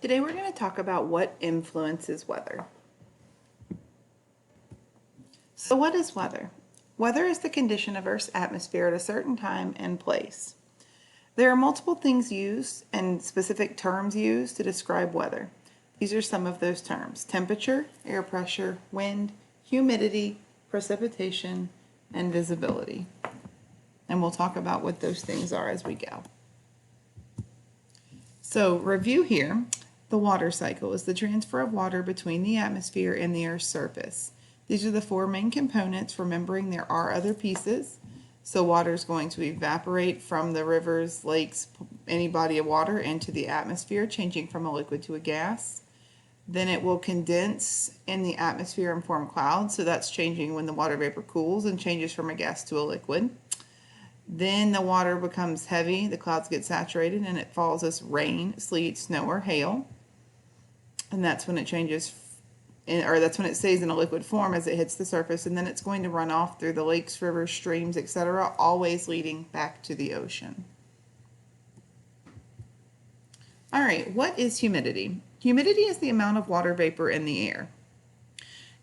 Today we're going to talk about what influences weather. So what is weather? Weather is the condition of Earth's atmosphere at a certain time and place. There are multiple things used and specific terms used to describe weather. These are some of those terms: temperature, air pressure, wind, humidity, precipitation, and visibility. And we'll talk about what those things are as we go. So review here. The water cycle is the transfer of water between the atmosphere and the Earth's surface. These are the four main components, remembering there are other pieces. So water is going to evaporate from the rivers, lakes, any body of water into the atmosphere, changing from a liquid to a gas. Then it will condense in the atmosphere and form clouds. So that's changing when the water vapor cools and changes from a gas to a liquid. Then the water becomes heavy, the clouds get saturated, and it falls as rain, sleet, snow, or hail. And that's when it changes, that's when it stays in a liquid form as it hits the surface, and then it's going to run off through the lakes, rivers, streams, etc., always leading back to the ocean. All right, what is humidity? Humidity is the amount of water vapor in the air.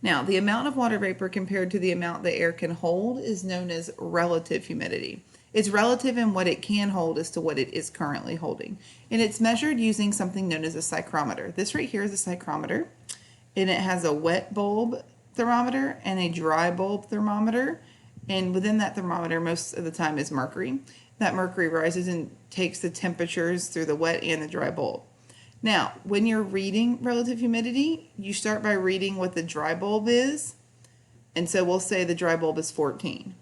Now, the amount of water vapor compared to the amount the air can hold is known as relative humidity. It's relative in what it can hold as to what it is currently holding. And it's measured using something known as a psychrometer. This right here is a psychrometer, and it has a wet bulb thermometer and a dry bulb thermometer. And within that thermometer, most of the time is mercury. That mercury rises and takes the temperatures through the wet and the dry bulb. Now, when you're reading relative humidity, you start by reading what the dry bulb is. And so we'll say the dry bulb is 14.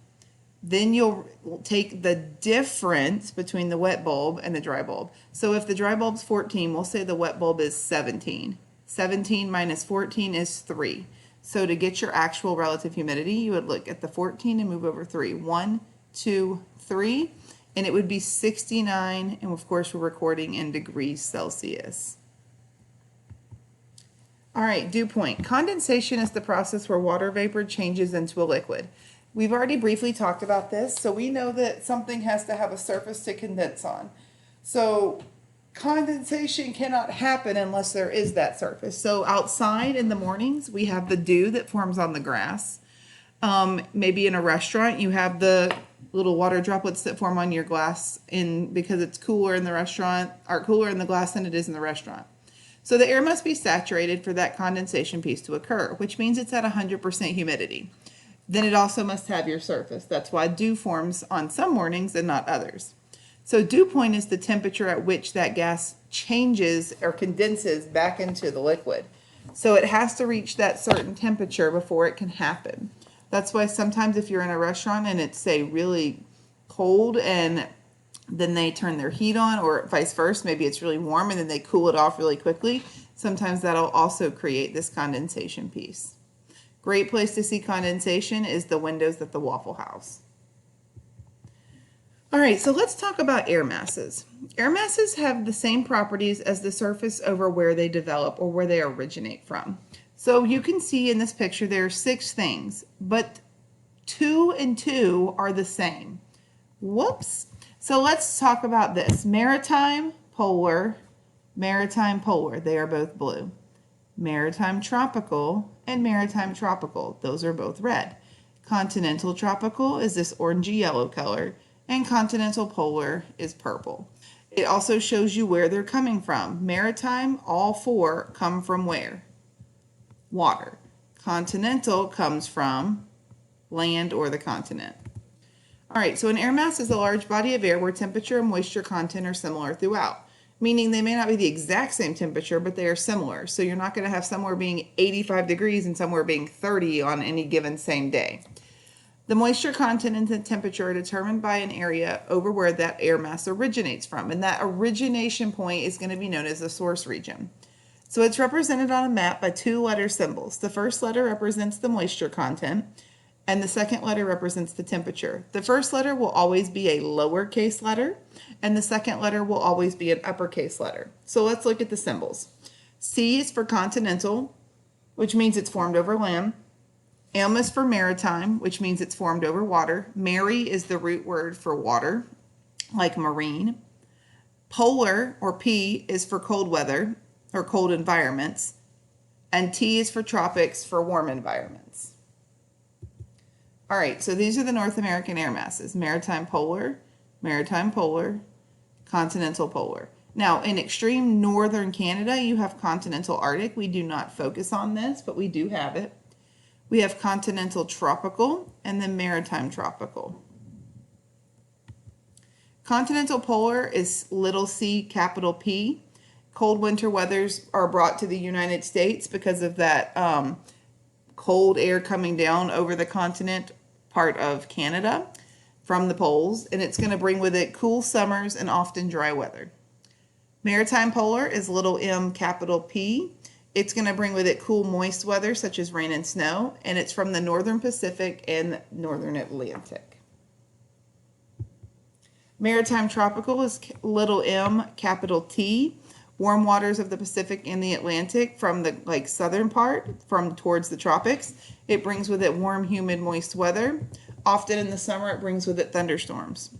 Then you'll take the difference between the wet bulb and the dry bulb. So if the dry bulb's 14, we'll say the wet bulb is 17. 17 minus 14 is 3. So to get your actual relative humidity, you would look at the 14 and move over 3. 1, 2, 3. And it would be 69, and of course we're recording in degrees Celsius. All right, dew point. Condensation is the process where water vapor changes into a liquid. We've already briefly talked about this, so we know that something has to have a surface to condense on. So condensation cannot happen unless there is that surface. So outside in the mornings, we have the dew that forms on the grass. Maybe in a restaurant, you have the little water droplets that form on your glass because it's cooler in the restaurant, or cooler in the glass than it is in the restaurant. So the air must be saturated for that condensation piece to occur, which means it's at 100% humidity. Then it also must have your surface. That's why dew forms on some mornings and not others. So dew point is the temperature at which that gas changes or condenses back into the liquid. So it has to reach that certain temperature before it can happen. That's why sometimes if you're in a restaurant and it's, say, really cold and then they turn their heat on, or vice versa, maybe it's really warm and then they cool it off really quickly, sometimes that'll also create this condensation piece. Great place to see condensation is the windows at the Waffle House. All right, so let's talk about air masses. Air masses have the same properties as the surface over where they develop or where they originate from. So you can see in this picture there are 6 things, but 2 and 2 are the same. Whoops. So let's talk about this. Maritime, polar, they are both blue. Maritime tropical and maritime tropical, those are both red. Continental tropical is this orangey yellow color, and continental polar is purple. It also shows you where they're coming from. Maritime, all 4 come from where? Water. Continental comes from land or the continent. All right, so an air mass is a large body of air where temperature and moisture content are similar throughout, meaning they may not be the exact same temperature, but they are similar. So you're not going to have somewhere being 85 degrees and somewhere being 30 on any given same day. The moisture content and the temperature are determined by an area over where that air mass originates from, and that origination point is going to be known as the source region. So it's represented on a map by 2 letter symbols. The first letter represents the moisture content, and the second letter represents the temperature. The first letter will always be a lowercase letter, and the second letter will always be an uppercase letter. So let's look at the symbols. C is for continental, which means it's formed over land. M is for maritime, which means it's formed over water. Mary is the root word for water, like marine. Polar, or P, is for cold weather, or cold environments, and T is for tropics for warm environments. All right, so these are the North American air masses: maritime polar, continental polar. Now, in extreme northern Canada, you have continental Arctic. We do not focus on this, but we do have it. We have continental tropical and then maritime tropical. Continental polar is little c, capital P. Cold winter weathers are brought to the United States because of that cold air coming down over the continent part of Canada from the poles, and it's going to bring with it cool summers and often dry weather. Maritime polar is little m, capital P. It's going to bring with it cool, moist weather such as rain and snow, and it's from the northern Pacific and northern Atlantic. Maritime tropical is little m, capital T. Warm waters of the Pacific and the Atlantic from the southern part, from towards the tropics. It brings with it warm, humid, moist weather. Often in the summer, it brings with it thunderstorms.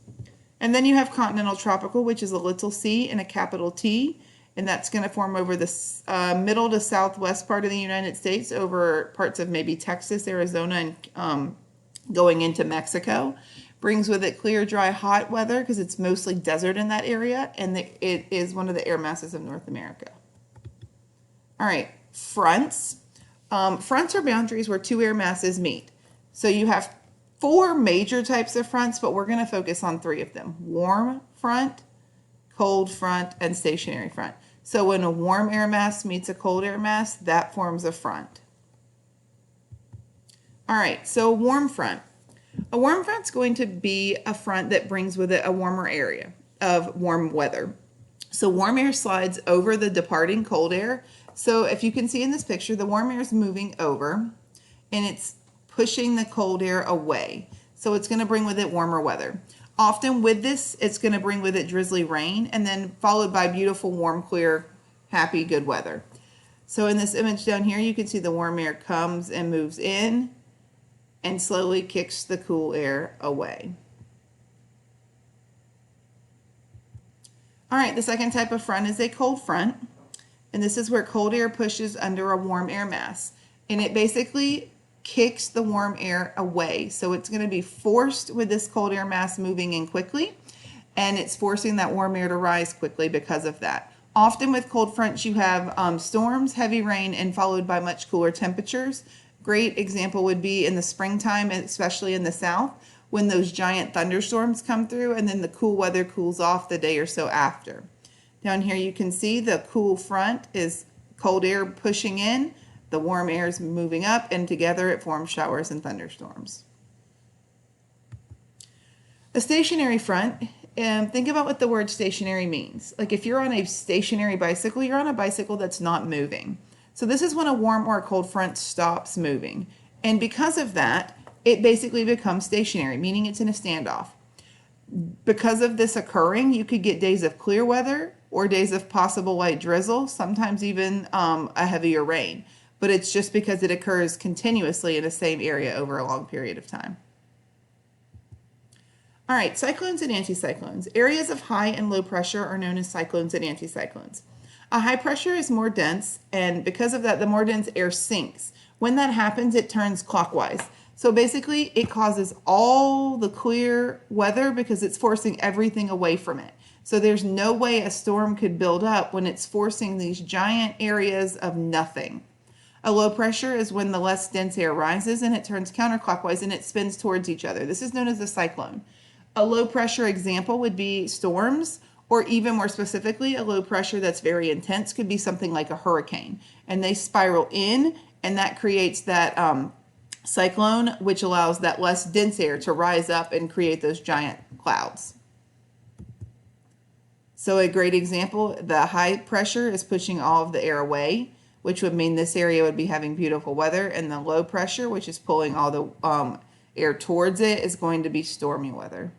And then you have continental tropical, which is a little c and a capital T, and that's going to form over the middle to southwest part of the United States, over parts of maybe Texas, Arizona, and going into Mexico. Brings with it clear, dry, hot weather because it's mostly desert in that area, and it is one of the air masses of North America. All right, fronts. Fronts are boundaries where two air masses meet. So you have 4 major types of fronts, but we're going to focus on 3 of them: warm front, cold front, and stationary front. So when a warm air mass meets a cold air mass, that forms a front. All right, so a warm front. A warm front is going to be a front that brings with it a warmer area of warm weather. So warm air slides over the departing cold air. So if you can see in this picture, the warm air is moving over and it's pushing the cold air away. So it's going to bring with it warmer weather. Often with this, it's going to bring with it drizzly rain and then followed by beautiful, warm, clear, happy, good weather. So in this image down here, you can see the warm air comes and moves in and slowly kicks the cool air away. All right, the second type of front is a cold front, and this is where cold air pushes under a warm air mass, and it basically kicks the warm air away. So it's going to be forced with this cold air mass moving in quickly, and it's forcing that warm air to rise quickly because of that. Often with cold fronts, you have storms, heavy rain, and followed by much cooler temperatures. Great example would be in the springtime, especially in the south, when those giant thunderstorms come through and then the cool weather cools off the day or so after. Down here you can see the cool front is cold air pushing in, the warm air is moving up, and together it forms showers and thunderstorms. A stationary front, think about what the word stationary means. Like if you're on a stationary bicycle, you're on a bicycle that's not moving. So this is when a warm or a cold front stops moving. And because of that, it basically becomes stationary, meaning it's in a standoff. Because of this occurring, you could get days of clear weather or days of possible light drizzle, sometimes even a heavier rain. But it's just because it occurs continuously in the same area over a long period of time. All right, cyclones and anticyclones. Areas of high and low pressure are known as cyclones and anticyclones. A high pressure is more dense, and because of that, the more dense air sinks. When that happens, it turns clockwise. So basically, it causes all the clear weather because it's forcing everything away from it. So there's no way a storm could build up when it's forcing these giant areas of nothing. A low pressure is when the less dense air rises and it turns counterclockwise and it spins towards each other. This is known as a cyclone. A low pressure example would be storms, or even more specifically, a low pressure that's very intense could be something like a hurricane. And they spiral in, and that creates that cyclone, which allows that less dense air to rise up and create those giant clouds. So a great example, the high pressure is pushing all of the air away, which would mean this area would be having beautiful weather, and the low pressure, which is pulling all the air towards it, is going to be stormy weather.